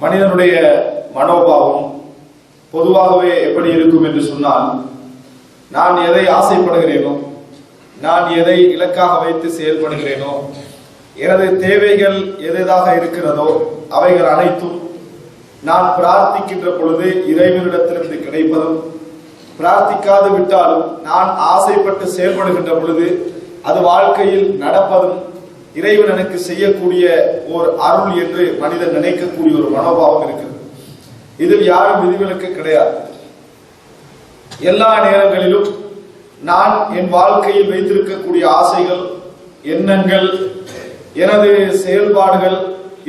மனிதனுடைய மனோபாவம் பொதுவாகவே எப்படி இருக்கும் என்று சொன்னால், நான் எதை ஆசைப்படுகிறேனோ, நான் எதை இலக்காக வைத்து செயல்படுகிறேனோ, எனது தேவைகள் எதாக இருக்கிறதோ அவைகள் அனைத்தும் நான் பிரார்த்திக்கின்ற பொழுது இறைவனிடத்திலிருந்து கிடைப்பதும், பிரார்த்திக்காது விட்டாலும் நான் ஆசைப்பட்டு செயல்படுகின்ற பொழுது அது வாழ்க்கையில் நடப்பதும் இறைவன் எனக்கு செய்யக்கூடிய ஒரு அருள் என்று மனிதன் நினைக்கக்கூடிய ஒரு மனோபாவம் இருக்கிறது. இதில் யாரும் விதிவிலக்கு கிடையாது. எல்லா நேரங்களிலும் நான் என் வாழ்க்கையில் வைத்திருக்கக்கூடிய ஆசைகள், எண்ணங்கள், எனது செயல்பாடுகள்,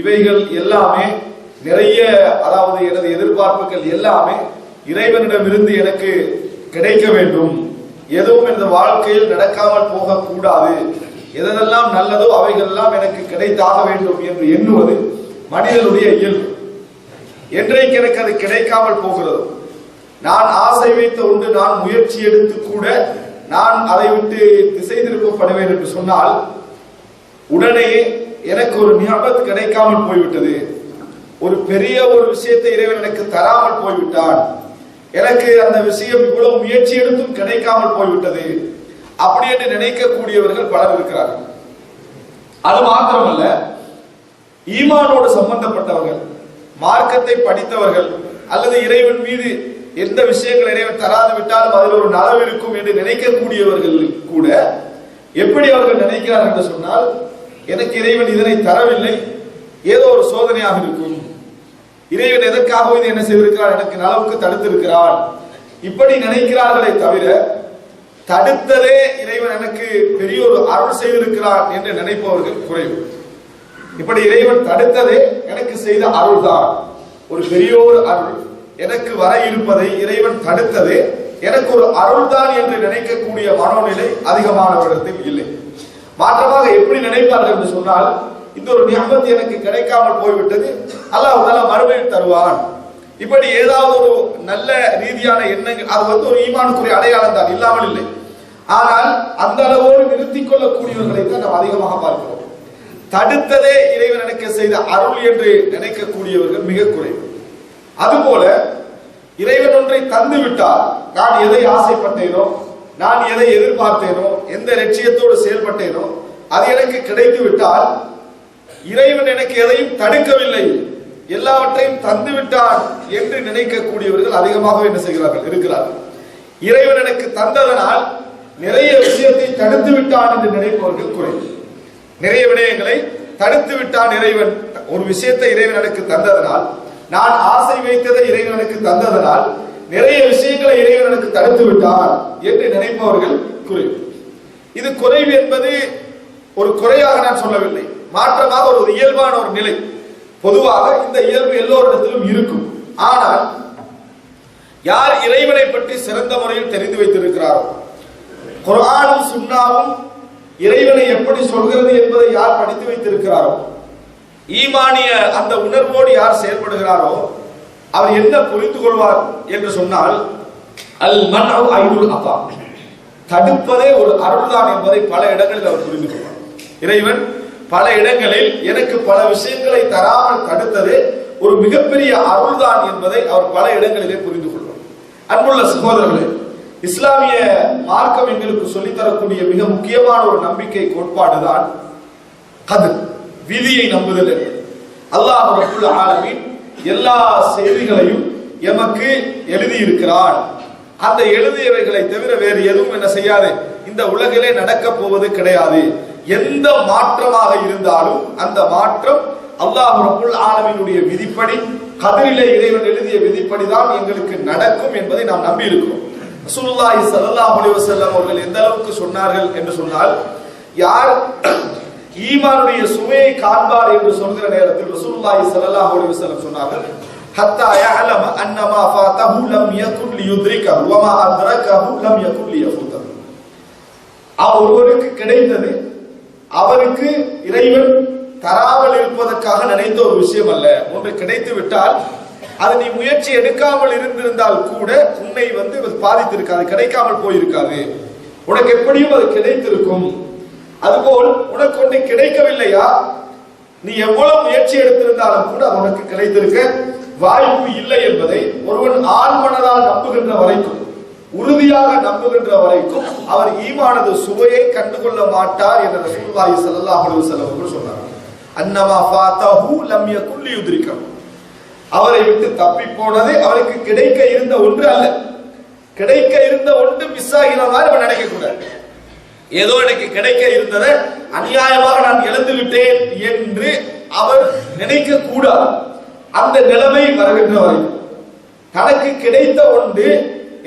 இவைகள் எல்லாமே நிறைய, அதாவது எனது எதிர்பார்ப்புகள் எல்லாமே இறைவனிடமிருந்து எனக்கு கிடைக்க வேண்டும். எதுவும் இந்த வாழ்க்கையில் நடக்காமல் போகக்கூடாது. எதெல்லாம் நல்லதோ அவைகள் எல்லாம் எனக்கு கிடைத்தாக வேண்டும் என்று எண்ணுவது மனிதனுடைய இயல்பு. என்றைக்கு எனக்கு அது கிடைக்காமல் போகிறதோ, நான் ஆசை வைத்த ஒன்று நான் முயற்சி எடுத்து கூட நான் அதை விட்டு திசை திருப்பப்படுவேன் என்று சொன்னால், உடனே எனக்கு ஒரு நியாபத் கிடைக்காமல் போய்விட்டது, ஒரு பெரிய ஒரு விஷயத்தை இறைவன் எனக்கு தராமல் போய்விட்டான், எனக்கு அந்த விஷயம் இவ்வளவு முயற்சி எடுத்தும் கிடைக்காமல் போய்விட்டது, அப்படி என்று நினைக்கக்கூடியவர்கள் பலர் இருக்கிறார்கள். அது மாத்திரமல்ல, ஈமானோடு சம்பந்தப்பட்டவர்கள், மார்க்கத்தை படித்தவர்கள், அல்லது இறைவன் மீது எந்த விஷயங்கள் இறைவன் தராது விட்டாலும் அதில் ஒரு நலவு இருக்கும் என்று நினைக்கக்கூடியவர்கள் கூட எப்படி அவர்கள் நினைக்கிறார்கள் என்று சொன்னால், எனக்கு இறைவன் இதனை தரவில்லை, ஏதோ ஒரு சோதனையாக இருக்கும், இறைவன் எதற்காக இது என்ன செய்திருக்கிறார், எனக்கு நலவுக்கு தடுத்திருக்கிறான், இப்படி நினைக்கிறார்களே தவிர தடுத்ததே இறைவன் எனக்கு பெரிய ஒரு அருள் செய்திருக்கிறான் என்று நினைப்பவர்கள் குறைவு. இப்படி இறைவன் தடுத்ததே எனக்கு செய்த அருள் தான், ஒரு பெரிய ஒரு அருள், எனக்கு வர இருப்பதை இறைவன் தடுத்ததே எனக்கு ஒரு அருள் தான் என்று நினைக்கக்கூடிய மனோநிலை அதிகமானவர்களிடத்தில் இல்லை. மாற்றமாக எப்படி நினைப்பார்கள் என்று சொன்னால், இந்த ஒரு நியமத் எனக்கு கிடைக்காமல் போய்விட்டது, அல்லாஹ் தஆலா மறுமையில் தருவான், இப்படி ஏதாவது ஒரு நல்ல ரீதியான எண்ணங்கள், அது ஒரு ஈமானுக்குரிய அடையாளம் தான், இல்லாமல் இல்லை. ஆனால் அந்த அளவோடு நிறுத்திக் கொள்ளக்கூடியவர்களை தான் நாம் அதிகமாக பார்க்கிறோம். தடுத்ததே இறைவன் எனக்கு செய்த அருள் என்று நினைக்கக்கூடியவர்கள் மிக குறைவு. அதுபோல இறைவன் ஒன்றை தந்து விட்டால், நான் எதை ஆசைப்பட்டேனோ, நான் எதை எதிர்பார்த்தேனோ, எந்த லட்சியத்தோடு செயல்பட்டேனோ அது எனக்கு கிடைத்து விட்டால், இறைவன் எனக்கு எதையும் தடுக்கவில்லை, எல்லாவற்றையும் தந்து விட்டான் என்று நினைக்கக்கூடியவர்கள் அதிகமாக என்ன செய்கிறார்கள், இருக்கிறார்கள். இறைவன் எனக்கு தந்ததனால் நிறைய விஷயத்தை தடுத்து விட்டான் என்று நினைப்பவர்கள் குறைவு. நிறைய விடயங்களை தடுத்து விட்டான் இறைவன், ஒரு விஷயத்தை இறைவன் எனக்கு தந்ததனால், நான் ஆசை வைத்ததை இறைவன் எனக்கு தந்ததனால் நிறைய விஷயங்களை இறைவன் எனக்கு தடுத்து விட்டான் என்று நினைப்பவர்கள் குறைவு. இது குறைவு என்பது ஒரு குறையாக நான் சொல்லவில்லை, மாற்றமாக ஒரு இயல்பான ஒரு நிலை. பொதுவாக இந்த இயல்பு எல்லோரிடத்திலும் இருக்கும். ஆனால் யார் இறைவனை பற்றி சிறந்த முறையில் தெரிந்து வைத்திருக்கிறாரோ, குர்ஆனும் சுன்னாவும் இறைவனை எப்படி சொல்கிறது என்பதை யார் படித்து வைத்திருக்கிறாரோ, ஈமானிய அந்த உணர்வோடு யார் செயல்படுகிறாரோ, அவர் என்ன புரிந்து கொள்வார் என்று சொன்னால், அல் மன்உ ஐனுல் அஃபா, தடுப்பதே ஒரு அருள்தான் என்பதை பல இடங்களில் அவர் புரிந்து கொள்வார். இறைவன் பல இடங்களில் எனக்கு பல விஷயங்களை தராமல் தடுத்ததே ஒரு மிகப்பெரிய அருள்தான் என்பதை அவர் பல இடங்களிலே புரிந்து கொள்வார். அன்புள்ள சகோதரர்களே, இஸ்லாமிய மார்க்கம் எங்களுக்கு சொல்லித்தரக்கூடிய மிக முக்கியமான ஒரு நம்பிக்கை கோட்பாடுதான் கத்ர், விதியை நம்புதல். அல்லாஹ் ரப்புல் ஆலமீன் எல்லா செய்திகளையும் எமக்கு எழுதியிருக்கிறான். அந்த எழுதியவைகளை தவிர வேறு எதுவும் என்ன செய்யாது, இந்த உலகிலே நடக்க போவது கிடையாது. எந்த மாற்றமாக இருந்தாலும் அந்த மாற்றம் அல்லாஹ் ரப்புல் ஆலமீனுடைய விதிப்படி, கத்ரிலே இறைவன் எழுதிய விதிப்படிதான் எங்களுக்கு நடக்கும் என்பதை நாம் நம்பி இருக்கிறோம். ரசூலுல்லாஹி ஸல்லல்லாஹு அலைஹி வஸல்லம் அவர்கள் எந்த அளவுக்கு சொன்னார்கள் என்று சொன்னால், யார் ஈமானுடைய சுமையை காண்பார் என்று சொல்கிற நேரத்தில் ரசூலுல்லாஹி ஸல்லல்லாஹு அலைஹி வஸல்லம் சொன்னார்கள், ஹத்தா யஅலம அன்ன மா ஃபாதஹு லம் யகுன் லியுத்ரிகஹு வ மா அத்ரகஹு லம் யகுன் லியஃபுதஹு. ஒருவருக்கு கிடைத்தது அவருக்கு இறைவன் தராமல் இருப்பதற்காக நினைத்த ஒரு விஷயம் அல்ல. ஒன்று கிடைத்து விட்டால் அது நீ முயற்சி எடுக்காமல் இருந்திருந்தால் கூட உன்னை பாதித்திருக்காது, கிடைக்காமல் போயிருக்காது, உனக்கு எப்படியும் அது கிடைத்திருக்கும். அதுபோல் உனக்கு ஒன்று கிடைக்கவில்லையா, நீ எவ்வளவு முயற்சி எடுத்திருந்தாலும் கூட அது உனக்கு கிடைத்திருக்க வாய்ப்பு இல்லை என்பதை ஒருவன் ஆழ்மனதால் நம்புகின்ற வரைக்கும், உறுதியாக நம்புகின்ற வரைக்கும் அவர் ஈமானது சுவையை கண்டுகொள்ள மாட்டார் என்ற ரசூலுல்லாஹி ஸல்லல்லாஹு அலைஹி வஸல்லம் அவர்கள் சொன்னார். அன்னமா ஃபாதஹு லம் யகுல் யுத்ரிகம், அவரை விட்டு தப்பி போனது அவருக்கு கிடைக்க இருந்த ஒன்று அல்ல. கிடைக்க இருந்த ஒன்று மிஸ் ஆகினதா இவன் நினைக்க கூடாது. ஏதோ எனக்கு கிடைக்க இருந்ததை அநியாயமாக நான் இழந்து விட்டேன் என்று அவர் நினைக்க கூடாது. அந்த நிலைமை வருகின்ற வரைக்கும் தனக்கு கிடைத்த ஒன்று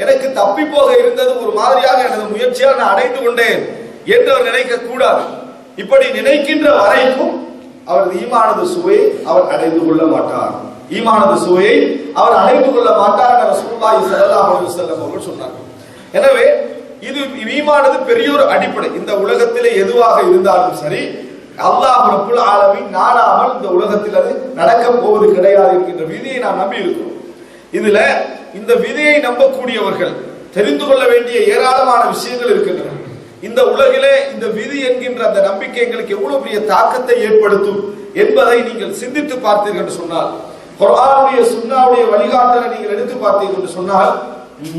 எனக்கு தப்பி போக இருந்தது ஒரு மாதிரியாக எனது முயற்சியால் நான் அடைந்து கொண்டேன் என்று அவர் நினைக்க கூடாது. இப்படி நினைக்கின்ற வரைக்கும் அவரது ஈமானது சுவையை அவர் அடைந்து கொள்ள மாட்டார். ஈமானது சுவையை அவர் அடைந்து கொள்ள மாட்டார் என்ற ரசூலுல்லாஹி ஸல்லல்லாஹு அலைஹி வஸல்லம் அவர்கள் சொன்னார்கள். எனவே இது ஈமானது பெரிய ஒரு அடிப்படை. இந்த உலகத்திலே எதுவாக இருந்தாலும் சரி, அல்லாஹ் ரப்புல் ஆலமீன் நாடாமல் இந்த உலகத்தில் அது நடக்க போவது கிடையாது என்கின்ற விதியை நாம் நம்பி இருக்கிறோம். இதுல இந்த விதியை நம்பக்கூடியவர்கள் தெரிந்து கொள்ள வேண்டிய ஏராளமான விஷயங்கள் இருக்கின்றன. இந்த உலகிலே இந்த விதி என்கின்ற அந்த நம்பிக்கை எங்களுக்கு எவ்வளவு பெரிய தாக்கத்தை ஏற்படுத்தும் என்பதை நீங்கள் சிந்தித்து பார்த்தீர்கள் என்று சொன்னால், குர்ஆனுடைய சுன்னாவுடைய வழிகாட்டலை நீங்கள் எடுத்து பார்த்தீர்கள் என்று சொன்னால்,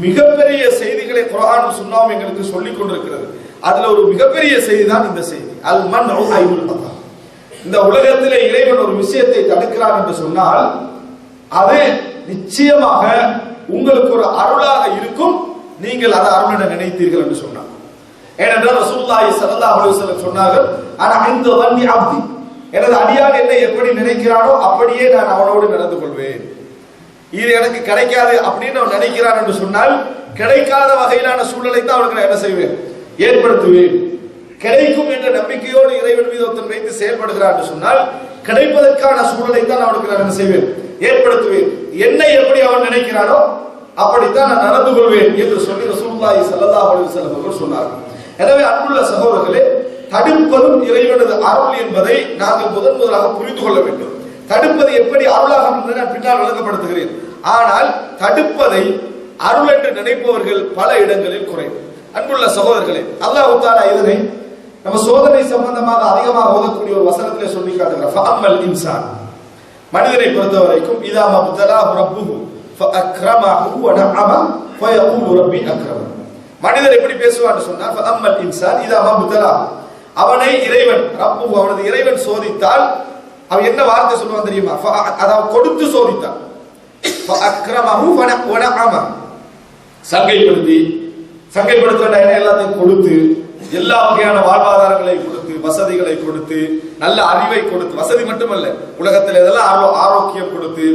மிகப்பெரிய செய்திகளை குர்ஆனும் சுன்னாவும் எங்களுக்கு சொல்லிக் கொண்டிருக்கிறது. அதுல ஒரு மிகப்பெரிய செய்தி தான் இந்த செய்தி, அல் மன்உ ஐனுல் கதா. இந்த உலகத்திலே இறைவன் ஒரு விஷயத்தை தடுக்கிறான் என்று சொன்னால் அது நிச்சயமாக உங்களுக்கு ஒரு அருளாக இருக்கும், நீங்கள் அதை அருளென நினைத்தீர்கள் என்று சொன்னார். ஏனென்றால் ரசூலுல்லாஹி ஸல்லல்லாஹு அலைஹி வஸல்லம் சொன்னார்கள், அன இன்த வன்னி அப்தி, எனது அடியான் என்னை எப்படி நினைக்கிறானோ அப்படியே நான் அவனோடு நடந்து கொள்வேன். இது எனக்கு கிடைக்காது அப்படின்னு அவன் நினைக்கிறான் என்று சொன்னால் கிடைக்காத வகையிலான சூழலை தான் அவனுக்கு நான் என்ன செய்வேன், ஏற்படுத்துவேன். கிடைக்கும் என்ற நம்பிக்கையோடு இறைவன் மீது ஒருத்தன் வைத்து செயல்படுகிறான் என்று சொன்னால் கிடைப்பதற்கான சூழலை தான் அவனுக்கு நான் என்ன செய்வேன், ஏற்படுத்துவேன். என்னை எப்படி அவன் நினைக்கிறானோ அப்படித்தான் நான் நடந்து கொள்வேன் என்று சொல்லி ரசூலுல்லாஹி ஸல்லல்லாஹு அலைஹி வஸல்லம் அவர்கள் சொன்னார்கள். எனவே அன்புள்ள சகோதரர்களே, தடுப்பதும் இறைவனது அருள் என்பதை நாங்கள் முதலாக புரிந்து கொள்ள வேண்டும். தடுப்பது எப்படி அருளாக என்பதை நான் பின்னால் விளங்கப்படுத்துகிறேன். ஆனால் தடுப்பதை அருள் என்று நினைப்பவர்கள் பல இடங்களில் குறைவு. அன்புள்ள சகோதரர்களே, அல்லாஹ் தஆலா இதனை நம்ம சோதனை சம்பந்தமாக அதிகமாக ஓதக்கூடிய ஒரு வசனத்திலே சொல்லி காட்டுகிறார். ஃபஅம்மல் இன்சான், மனிதனை பொறுத்தவரைக்கும் இதா மப்தலாஹு ரப்புஹு ஃபஅக்ரமஹு வ நஅம ஃபயகூலு ரப்பி அக்ரமன். மனிதர் எப்படி பேசுவான்னு சொன்னா, ஃபஅம்மல் இன்சான் இதா மப்தலாஹு, அவனை இறைவன் ரப்புஹு, அவனது இறைவன் சோதித்தால் அவன் என்ன வார்த்தை சொல்லுவான் தெரியுமா, அதாவது கொடுத்து சோதித்தான். ஃபஅக்ரமஹு வ நஅம, சங்கைப்படுத்த எல்லாத்தையும் கொடுத்து, எல்லா வகையான வாழ்வாதாரங்களை கொடுத்து, வசதிகளை கொடுத்து, நல்ல அறிவை கொடுத்து, வசதி மட்டுமல்ல உலகத்தில் இதெல்லாம் ஆரோக்கியம் கொடுத்து,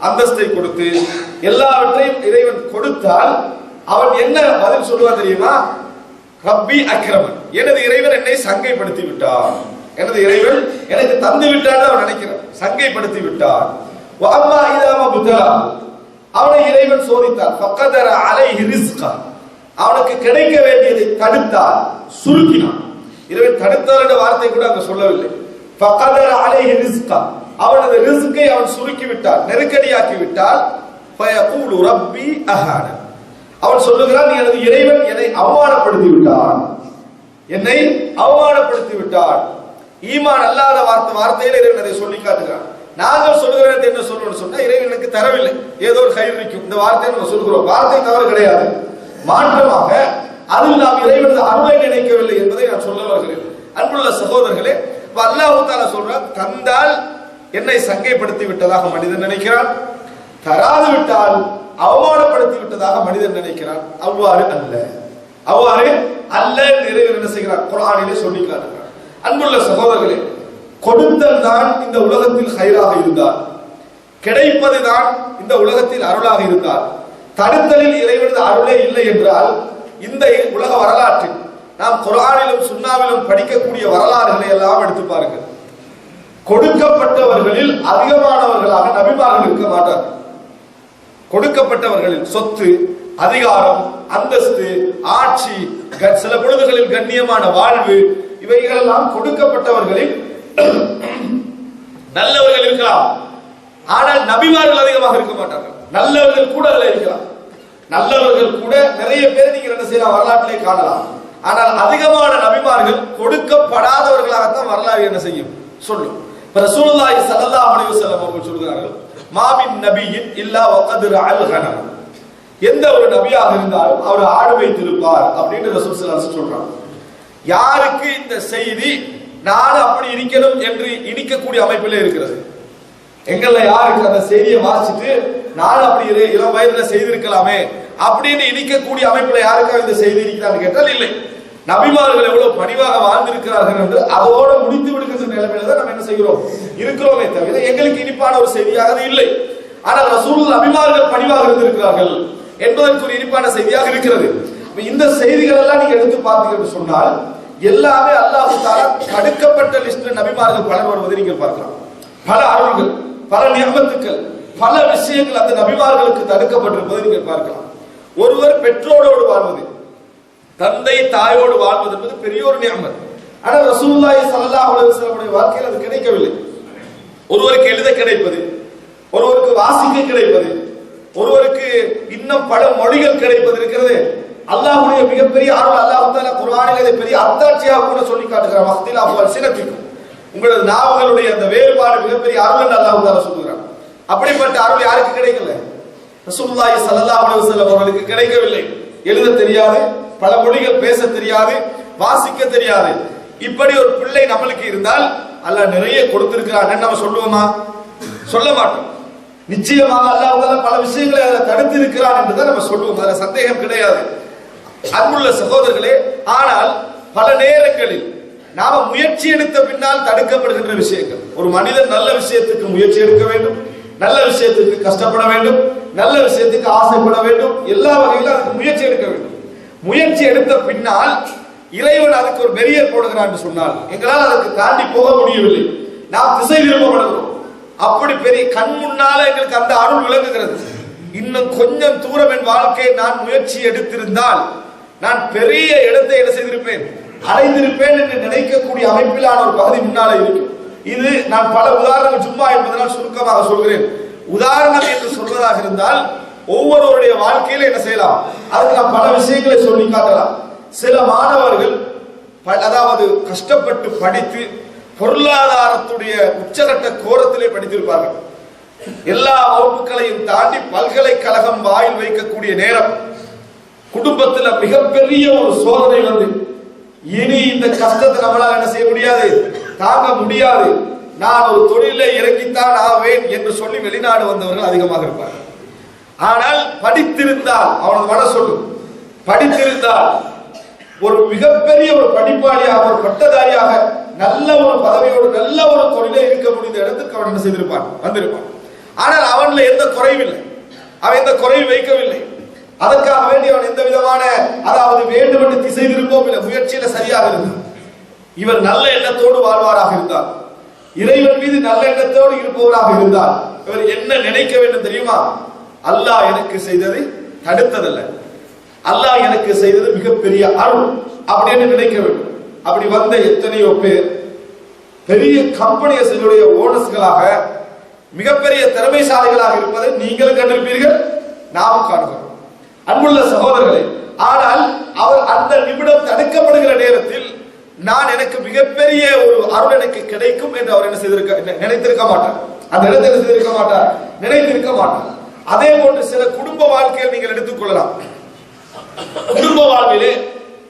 அந்தஸ்தை கொடுத்து, எல்லாவற்றையும் இறைவன் கொடுத்தால் அவன் என்ன பதில் சொல்லுவான் தெரியுமா, ரப்பி அக்ரமன், எனது இறைவன் என்னை சங்கைப்படுத்தி விட்டான், எனது இறைவன் எனக்கு தந்து விட்டான் அவன் நினைக்கிறான், சங்கைப்படுத்தி விட்டான். வஅம்மா இதா மப்தலா, அவனை இறைவன் சோதித்தான், ஃபகதர அலைஹி ரிஸ்கா, அவனுக்கு கிடைக்க வேண்டியதை தடுத்தால், சுருக்கினான். இறைவன் தடுத்தால் என்ற வார்த்தை கூட அங்க சொல்லவில்லை. ஃபகதர அலைஹி ரிஸ்கா, அவனது ரிஸ்கை அவன் சுருக்கி விட்டான், நெருக்கடியாக்கி விட்டால், ஃபயகூலு ரப்பி அஹான, அவன் சொல்லுகிறான் எனது இறைவன் என்னை அவமானப்படுத்தி விட்டான், என்னை அவமானப்படுத்தி விட்டான். ஈமான் அல்லாத வார்த்தையில இறைவன் அதை சொல்லி காட்டுகிறான். நாங்கள் சொல்லுகிறது என்ன சொல்லணும்னு சொன்னா, இறைவன் எனக்கு தரவில்லை, ஏதோ ஒரு கயிறு இருக்கும், இந்த வார்த்தையை நம்ம சொல்கிறோம், வார்த்தை தவறு கிடையாது. மாற்றமாக அதில் நாம் இறைவனது அருளை நினைக்கவில்லை என்பதை நான் சொல்ல வருகிறேன். அன்புள்ள சகோதரர்களே, அல்லாஹ் தஆலா சொல்றான், தந்தால் என்னை சங்கைப்படுத்தி விட்டதாக மனிதன் நினைக்கிறான், தராது விட்டால் அவமானப்படுத்தி விட்டதாக மனிதன் நினைக்கிறான். அவ்வாறு அல்ல, அவ்வாறு அல்ல இறைவன் என்ன செய்கிறார், குர்ஆனிலே சொல்லி காட்டுகிறார். அன்புள்ள சகோதரர்களே, கொடுத்தல் தான் இந்த உலகத்தில் ஹைராக இருந்தால், கிடைப்பது தான் இந்த உலகத்தில் அருளாக இருந்தால், தடுத்தலில் இறைவனது அருளே இல்லை என்றால், இந்த உலக வரலாற்றில் நாம் குர்ஆனிலும் சுன்னாவிலும் படிக்கக்கூடிய வரலாறுகளை எல்லாம் எடுத்து பாருங்கள். கொடுக்கப்பட்டவர்களில் அதிகமானவர்களாக நபிமார்கள் இருக்க மாட்டார்கள். கொடுக்கப்பட்டவர்களில் சொத்து, அதிகாரம், அந்தஸ்து, ஆட்சி, சில பொழுதுகளில் கண்ணியமான வாழ்வு, இவைகள் எல்லாம் கொடுக்கப்பட்டவர்களில் நல்லவர்கள் இருக்கலாம். ஆனால் நபிமார்கள் அதிகமாக இருக்க மாட்டார்கள். நல்லவர்கள் கூட அதில் இருக்கலாம். நல்லவர்கள் கூட நிறைய பேர் நீங்க என்ன செய்யலாம், வரலாற்றிலே காணலாம். ஆனால் அதிகமான நபிமார்கள் கொடுக்கப்படாதவர்களாகத்தான் வரலாறு என்ன செய்யும் சொல்லும். ரசூலுல்லாஹி ஸல்லல்லாஹு அலைஹி வஸல்லம் அவர்கள் சொல்கிறார்கள், மாமின் நபியின் இல்லா வகத் ரஅல் கனம். எந்த ஒரு நபியாக இருந்தாலும் அவர் ஆடு வைத்திருப்பார் அப்படின்னு ரசூல் ஸல்லல்லாஹு அலைஹி வஸல்லம் சொல்றாங்க. யாருக்கு இந்த செய்தி நான் அப்படி இருக்கணும் என்று இனிக்கக்கூடிய அமைப்பிலே இருக்கிறது? எங்கள்ல யாருக்கு அந்த செய்தியை வாசிச்சுட்டு நான் அப்படி இளம் வயதுல செய்திருக்கலாமே அப்படின்னு இனிக்கக்கூடிய அமைப்புல யாருக்காக இந்த செய்தி இருக்கிறான்னு கேட்டால் இல்லை. நபிமார்கள் எவ்வளவு பணிவாக வாழ்ந்திருக்கிறார்கள் என்று அதோட முடித்து விடுகின்ற நிலைமையில தான் நம்ம என்ன செய்கிறோம் இருக்கிறோமே தவிர எங்களுக்கு இனிப்பான ஒரு செய்தியாக அது இல்லை. ஆனால் ரசூலுல்லாஹ் நபிமார்கள் பணிவாக இருந்திருக்கிறார்கள் என்பதற்கு ஒரு இனிப்பான செய்தியாக இருக்கிறது. இந்த செய்திகள் எல்லாம் நீங்க எடுத்து பார்த்தீங்கன்னு சொன்னால் எல்லாமே அல்லாஹ் தஆலா தடுக்கப்பட்ட லிஸ்ட்ல நபிமார்கள் பலர் வருவதை நீங்கள் பார்க்கலாம். பல அருள்கள், பல நியமத்துக்கள், பல விஷயங்கள் அந்த நபிமார்களுக்கு தடுக்கப்பட்டிருப்பதை நீங்கள் பார்க்கலாம். ஒருவர் பெற்றோரோடு வாழ்வது, தந்தை தாயோடு வாழ்வது என்பது பெரிய ஒரு நியமத். ஆனால் ரசூலுல்லாஹி ஸல்லல்லாஹு அலைஹி வஸல்லம் வாழ்க்கையில் அது கிடைக்கவில்லை. ஒருவருக்கு எழுத கிடைப்பது, ஒருவருக்கு வாசிக்க கிடைப்பது, ஒருவருக்கு இன்னும் பல மொழிகள் கிடைப்பது இருக்கிறது. அல்லாஹ்வுடைய மிகப்பெரிய அருள். அல்லாஹ் தஆலா குர்ஆனில் இதை பெரிய அத்தாட்சியாக கூட சொல்லி காட்டுகிறார். வக்திலாஃபு அல்சினத்திக்கும், உங்களது நாவுகளுடைய அந்த வேறுபாடு மிகப்பெரிய அருள் என்று அல்லாஹ் தஆலா சொல்கிறார். அப்படிப்பட்ட அருள் யாருக்கு கிடைக்கல? ரசூலுல்லாஹி ஸல்லல்லாஹு அலைஹி வஸல்லம் அவர்களுக்கு கிடைக்கவில்லை. எழுத தெரியாது, பல மொழிகள் பேச தெரியாது, வாசிக்க தெரியாது. இப்படி ஒரு பிள்ளை நம்மளுக்கு இருந்தால் அல்லாஹ் நிறைய கொடுத்திருக்கிறான் நம்ம சொல்லுவோமா? சொல்ல மாட்டோம். நிச்சயமாக அல்லாஹ் பல விஷயங்களை தடுத்து இருக்கிறான் என்றுதான் நம்ம சொல்லுவோம். அதுல சந்தேகம் கிடையாது. அன்புள்ள சகோதரர்களே, ஆனால் பல நேரங்களில் நாம முயற்சி எடுத்த பின்னால் தடுக்கப்படுகின்ற விஷயங்கள். ஒரு மனிதன் நல்ல விஷயத்துக்கு முயற்சி எடுக்க வேண்டும், நல்ல விஷயத்துக்கு கஷ்டப்பட வேண்டும், நல்ல விஷயத்துக்கு ஆசைப்பட வேண்டும், எல்லா வகையிலும் அதுக்கு முயற்சி எடுக்க வேண்டும். முயற்சி எடுத்த பின்னால் இறைவன் அதுக்கு ஒரு பெரியர் போடுகிறான் சொன்னால் எங்களால் அதுக்கு தாண்டி போக முடியவில்லை, நாம் திசை திரும்பப்படுகிறோம். அப்படி பெரிய கண் முன்னால எங்களுக்கு அந்த அருள் விளங்குகிறது. இன்னும் கொஞ்சம் தூரம் என் வாழ்க்கையை நான் முயற்சி எடுத்திருந்தால் நான் பெரிய இடத்தை என்ன செய்திருப்பேன், அடைந்திருப்பேன் என்று நினைக்கக்கூடிய அமைப்பிலான ஒரு பகுதி முன்னால இருக்கு. இது நான் பல உதாரணங்கள் சும்மா என்பதனால் சுருக்கமாக சொல்கிறேன். உதாரணம் என்று சொல்வதாக இருந்தால் ஒவ்வொருவருடைய வாழ்க்கையில என்ன செய்யலாம், அதுக்கு நாம் பல விஷயங்களை சொல்லி காட்டலாம். சில மாணவர்கள் அதாவது கஷ்டப்பட்டு படித்து பொருளாதாரத்துடைய உச்சகட்ட கோரத்திலே படித்திருப்பார்கள். எல்லா வகுப்புகளையும் தாண்டி பல்கலைக்கழகம் வாயில் வைக்கக்கூடிய நேரம் குடும்பத்தில் மிகப்பெரிய ஒரு சோதனை வந்து இனி இந்த கஷ்டத்தை நம்மளால் என்ன செய்ய முடியாது, தாங்க முடியாது, நான் ஒரு தொழிலை இறங்கித்தான் ஆவேன் என்று சொல்லி வெளிநாடு வந்தவர்கள் அதிகமாக இருப்பார்கள். ஆனால் படித்திருந்தால் அவனது மன சொல்லும், படித்திருந்தால் ஒரு மிகப்பெரிய ஒரு படிப்பாளியாக, ஒரு பட்டதாரியாக, நல்ல ஒரு பதவியோடு நல்ல ஒரு தொழிலை இருக்க முடிந்த இடத்துக்கு அவன் என்ன செய்திருப்பான், வந்திருப்பான். ஆனால் அவன்ல எந்த குறையும் இல்லை, அவன் எந்த குறையும் வைக்கவில்லை. அதற்காக வேண்டி அவன் எந்த விதமான அதாவது வேண்டும் என்று திசை திருப்பவும் இல்லை, முயற்சியில சரியாக இருந்தான். இவர் நல்ல எண்ணத்தோடு வாழ்வாராக இருந்தார், இறைவன் மீது நல்ல எண்ணத்தோடு இருப்பவராக இருந்தார், இவர் என்ன நினைக்க வேண்டும் தெரியுமா? அல்லாஹ் எனக்கு செய்தது தடுத்ததல்ல, அல்லாஹ் எனக்கு செய்தது மிகப்பெரிய அருள் அப்படின்னு நினைக்க வேண்டும். அப்படி வந்த எத்தனையோ பேர் பெரிய கம்பெனிகளுடைய ஓனர்ஸ்களாக மிகப்பெரிய திறமைசாலிகளாக இருப்பதை நீங்கள் கண்டிருப்பீர்கள், நாமும் காண்கிறோம். அன்புள்ள சகோதரர்களே, ஆனால் அவர் அந்த நிமிடம் தடுக்கப்படுகிற நேரத்தில் நான் எனக்கு மிகப்பெரிய ஒரு அருள் எனக்கு கிடைக்கும் என்று அவர் என்ன செய்திருக்க நினைத்திருக்க மாட்டார், அந்த இடத்தை என்ன செய்திருக்க மாட்டார், நினைத்திருக்க மாட்டார். அதே போன்று சில குடும்ப வாழ்க்கையில் நீங்கள் எடுத்துக்கொள்ளலாம். குடும்ப வாழ்விலே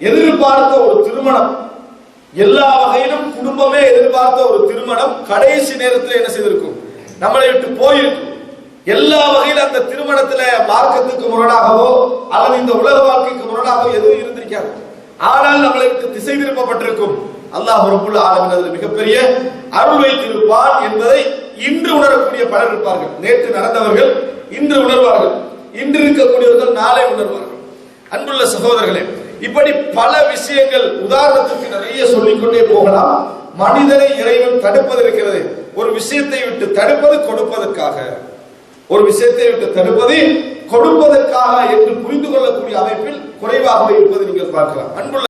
எதிர்பார்த்த ஒரு திருமணம், எல்லா வகையிலும் குடும்பமே எதிர்பார்த்த ஒரு திருமணம் கடைசி நேரத்தில் என்ன செய்திருக்கும், நம்மளை விட்டு போயிருக்கும். எல்லா வகையிலும் அந்த திருமணத்துல மார்க்கத்துக்கு முரணாகவோ அல்லது இந்த உலக வாழ்க்கைக்கு முரணாகவோ எதுவும் இருந்திருக்காது. ஆனால் நம்மளை விட்டு திசை திருப்பப்பட்டிருக்கும். அல்லாஹ் ரப்புல் ஆலமீன் அதில் மிகப்பெரிய அருள் வைத்திருப்பான் என்பதை இன்று உணரக்கூடிய பலர் இருப்பார்கள். நேற்று நடந்தவர்கள் இன்று உணர்வார்கள், இன்று இருக்கக்கூடியவர்கள் நாளை உணர்வார்கள். அன்புள்ள சகோதரர்களே, இப்படி பல விஷயங்கள் உதாரணத்துக்கு நிறைய சொல்லிக்கொண்டே போகலாம். மனிதனை இறைவன் தடுப்பது இருக்கிறது. ஒரு விஷயத்தை விட்டு தடுப்பது கொடுப்பதற்காக, ஒரு விஷயத்தை விட்டு தடுப்பது கொடுப்பதற்காக என்று புரிந்து கொள்ளக்கூடிய அமைப்பில் குறைவாக இருப்பது நீங்கள் பார்க்கலாம். அன்புள்ள